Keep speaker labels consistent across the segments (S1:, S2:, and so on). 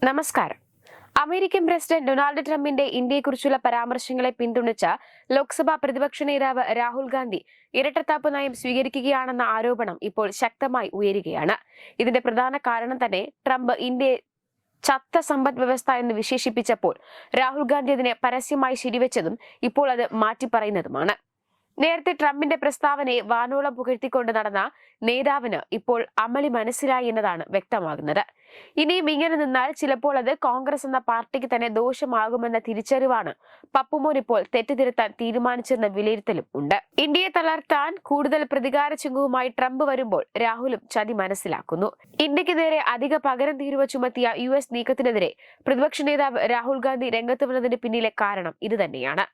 S1: നമസ്കാരം. American president Donald ട്രംപിന്റെ ഇന്ത്യയെക്കുറിച്ചുള്ള പരാമർശങ്ങളെ പിന്തുണച്ച ലോക്സഭാ പ്രതിപക്ഷ നേതാവ് രാഹുൽ ഗാന്ധി ഇരട്ടത്താപ്പ് നയം സ്വീകരിക്കുകയാണെന്ന ആരോപണം ഇപ്പോൾ ശക്തമായി ഉയരുകയാണ്. ഇതിന്റെ പ്രധാന കാരണം തന്നെ ട്രംപ് ഇന്ത്യയെ ചത്ത സമ്പദ് വ്യവസ്ഥ എന്ന് വിശേഷിപ്പിച്ചപ്പോൾ രാഹുൽ ഗാന്ധി അതിനെ പരസ്യമായി ശരിവെച്ചതും ഇപ്പോൾ അത് മാറ്റിപ്പറയുന്നതുമാണ്. നേരത്തെ ട്രംപിന്റെ പ്രസ്താവനയെ വാനോളം പുകഴ്ത്തിക്കൊണ്ട് നടന്ന നേതാവിന് ഇപ്പോൾ അമളി മനസ്സിലായി എന്നതാണ് വ്യക്തമാകുന്നത്. ഇനിയും ഇങ്ങനെ നിന്നാൽ ചിലപ്പോൾ അത് കോൺഗ്രസ് എന്ന പാർട്ടിക്ക് തന്നെ ദോഷമാകുമെന്ന തിരിച്ചറിവാണ് പപ്പുമോൻ ഇപ്പോൾ തെറ്റുതിരുത്താൻ തീരുമാനിച്ചെന്ന വിലയിരുത്തലും ഉണ്ട്. ഇന്ത്യയെ തളർത്താൻ കൂടുതൽ പ്രതികാര ചുങ്കുമായി ട്രംപ് വരുമ്പോൾ രാഹുലും ചതി മനസ്സിലാക്കുന്നു. ഇന്ത്യക്ക് നേരെ അധിക പകരം തീരുവ ചുമത്തിയ US നീക്കത്തിനെതിരെ പ്രതിപക്ഷ നേതാവ് രാഹുൽ ഗാന്ധി രംഗത്ത് വന്നതിന് പിന്നിലെ കാരണം ഇതുതന്നെയാണ്.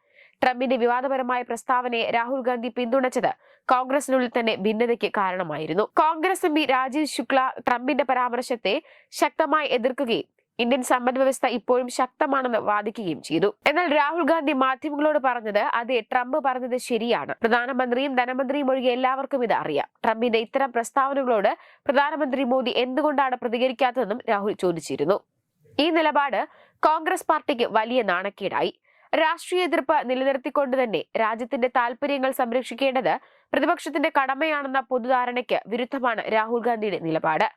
S1: ട്രംപിന്റെ വിവാദപരമായ പ്രസ്താവനയെ രാഹുൽ ഗാന്ധി പിന്തുണച്ചത് കോൺഗ്രസിനുള്ളിൽ തന്നെ ഭിന്നതയ്ക്ക് കാരണമായിരുന്നു. കോൺഗ്രസ് MP രാജീവ് ശുക്ല ട്രംപിന്റെ പരാമർശത്തെ ശക്തമായി എതിർക്കുകയും ഇന്ത്യൻ സമ്പദ് വ്യവസ്ഥ ഇപ്പോഴും ശക്തമാണെന്ന് വാദിക്കുകയും ചെയ്തു. എന്നാൽ രാഹുൽ ഗാന്ധി മാധ്യമങ്ങളോട് പറഞ്ഞത് അതെ, ട്രംപ് പറഞ്ഞത് ശരിയാണ്. പ്രധാനമന്ത്രിയും ധനമന്ത്രിയും ഒഴികെ എല്ലാവർക്കും ഇത് അറിയാം. ട്രംപിന്റെ ഇത്തരം പ്രസ്താവനകളോട് പ്രധാനമന്ത്രി മോദി എന്തുകൊണ്ടാണ് പ്രതികരിക്കാത്തതെന്നും രാഹുൽ ചോദിച്ചിരുന്നു. ഈ നിലപാട് കോൺഗ്രസ് പാർട്ടിക്ക് വലിയ നാണക്കേടായി. രാഷ്ട്രീയ എതിർപ്പ് നിലനിർത്തിക്കൊണ്ട് തന്നെ രാജ്യത്തിന്റെ താൽപര്യങ്ങൾ സംരക്ഷിക്കേണ്ടത് പ്രതിപക്ഷത്തിന്റെ കടമയാണെന്ന പൊതുധാരണയ്ക്ക് വിരുദ്ധമാണ് രാഹുൽ ഗാന്ധിയുടെ നിലപാട്.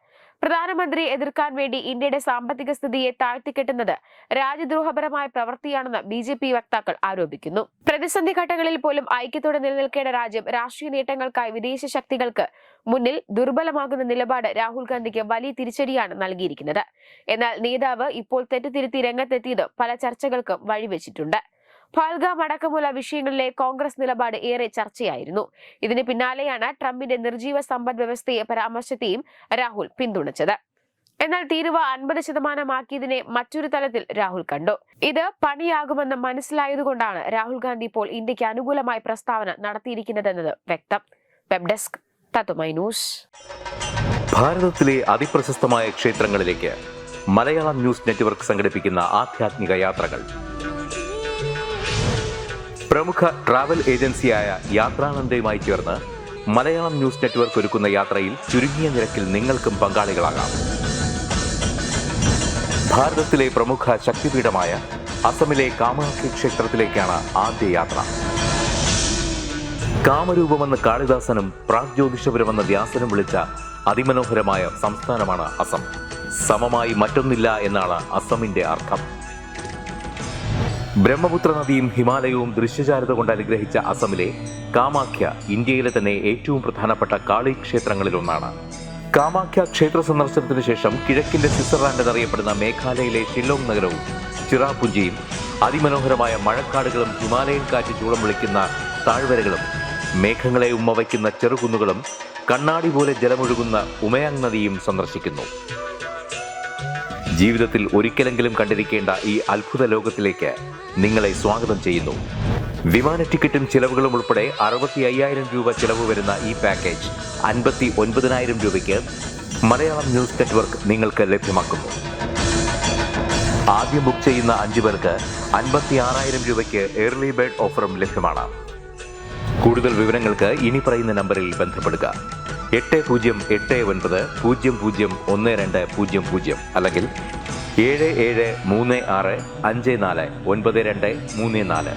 S1: പ്രധാനമന്ത്രിയെ എതിർക്കാൻ വേണ്ടി ഇന്ത്യയുടെ സാമ്പത്തിക സ്ഥിതിയെ താഴ്ത്തിക്കെട്ടുന്നത് രാജ്യദ്രോഹപരമായ പ്രവൃത്തിയാണെന്ന് BJP വക്താക്കൾ ആരോപിക്കുന്നു. പ്രതിസന്ധി ഘട്ടങ്ങളിൽ പോലും ഐക്യത്തോടെ നിലനിൽക്കേണ്ട രാജ്യം രാഷ്ട്രീയ നേട്ടങ്ങൾക്കായി വിദേശ ശക്തികൾക്ക് മുന്നിൽ ദുർബലമാകുന്ന നിലപാട് രാഹുൽ ഗാന്ധിക്ക് വലിയ തിരിച്ചടിയാണ് നൽകിയിരിക്കുന്നത്. എന്നാൽ നേതാവ് ഇപ്പോൾ തെറ്റുതിരുത്തി രംഗത്തെത്തിയത് പല ചർച്ചകൾക്കും വഴിവെച്ചിട്ടുണ്ട്. ഫാൽഗാം അടക്കമുള്ള വിഷയങ്ങളിലെ കോൺഗ്രസ് നിലപാട് ഏറെ ചർച്ചയായിരുന്നു. ഇതിന് പിന്നാലെയാണ് ട്രംപിന്റെ നിർജീവ സമ്പദ് വ്യവസ്ഥയെ പരാമർശത്തെയും രാഹുൽ പിന്തുണച്ചത്. എന്നാൽ തീരുവ 50% മറ്റൊരു തലത്തിൽ രാഹുൽ കണ്ടു. ഇത് പണിയാകുമെന്ന് മനസ്സിലായതുകൊണ്ടാണ് രാഹുൽ ഗാന്ധി ഇപ്പോൾ ഇന്ത്യക്ക് അനുകൂലമായ പ്രസ്താവന നടത്തിയിരിക്കുന്നതെന്നത് വ്യക്തം. വെബ് ഡെസ്ക് തത്തുമൈ ന്യൂസ്.
S2: ഭാരതത്തിലെ അതിപ്രശസ്തമായ ക്ഷേത്രങ്ങളിലേക്ക് മലയാളം ന്യൂസ് നെറ്റ്വർക്ക് സംഘടിപ്പിക്കുന്ന ആധ്യാത്മിക യാത്രകൾ. പ്രമുഖ ട്രാവൽ ഏജൻസിയായ യാത്രാനന്ദയുമായി ചേർന്ന് മലയാളം ന്യൂസ് നെറ്റ്വർക്ക് ഒരുക്കുന്ന യാത്രയിൽ ചുരുങ്ങിയ നിരക്കിൽ നിങ്ങൾക്കും പങ്കാളികളാകാം. ഭാരതത്തിലെ പ്രമുഖ ശക്തിപീഠമായ അസമിലെ കാമാഖ്യ ക്ഷേത്രത്തിലേക്കാണ് ആദ്യ യാത്ര. കാമരൂപമെന്ന് കാളിദാസനും പ്രാഗ്ജ്യോതിഷപുരമെന്ന് വ്യാസനും വിളിച്ച അതിമനോഹരമായ സംസ്ഥാനമാണ് അസം. സമമായി മറ്റൊന്നില്ല എന്നാണ് അസമിന്റെ അർത്ഥം. ബ്രഹ്മപുത്ര നദിയും ഹിമാലയവും ദൃശ്യചാരുത കൊണ്ട് അനുഗ്രഹിച്ച അസമിലെ കാമാഖ്യ ഇന്ത്യയിലെ തന്നെ ഏറ്റവും പ്രധാനപ്പെട്ട കാളി ക്ഷേത്രങ്ങളിലൊന്നാണ്. കാമാഖ്യ ക്ഷേത്ര സന്ദർശനത്തിന് ശേഷം കിഴക്കിന്റെ സ്വിറ്റ്സർലാൻഡ് എന്നറിയപ്പെടുന്ന മേഘാലയയിലെ ഷില്ലോങ് നഗരവും ചിറാപുഞ്ചിയും അതിമനോഹരമായ മഴക്കാടുകളും ഹിമാലയൻ കാറ്റ് ചൂളം വിളിക്കുന്ന താഴ്വരകളും മേഘങ്ങളെ ഉമ്മവയ്ക്കുന്ന ചെറുകുന്നുകളും കണ്ണാടി പോലെ ജലമൊഴുകുന്ന ഉമയാങ് നദിയും സന്ദർശിക്കുന്നു. ജീവിതത്തിൽ ഒരിക്കലെങ്കിലും കണ്ടിരിക്കേണ്ട ഈ അത്ഭുത ലോകത്തിലേക്ക് നിങ്ങളെ സ്വാഗതം ചെയ്യുന്നു. വിമാന ടിക്കറ്റും ചിലവുകളും ഉൾപ്പെടെ 65,000 രൂപ ചിലവ് വരുന്ന ഈ പാക്കേജ് 59,000 രൂപയ്ക്ക് മലയാളം ന്യൂസ് നെറ്റ്വർക്ക് നിങ്ങൾക്ക് ലഭ്യമാക്കുന്നു. ആദ്യം ബുക്ക് ചെയ്യുന്ന 5 പേർക്ക് 56,000 രൂപയ്ക്ക് ഏർലി ബേർഡ് ഓഫറും ലഭ്യമാണ്. കൂടുതൽ വിവരങ്ങൾക്ക് ഇനി പറയുന്ന നമ്പറിൽ ബന്ധപ്പെടുക. 8089001200 അല്ലെങ്കിൽ 7736549234.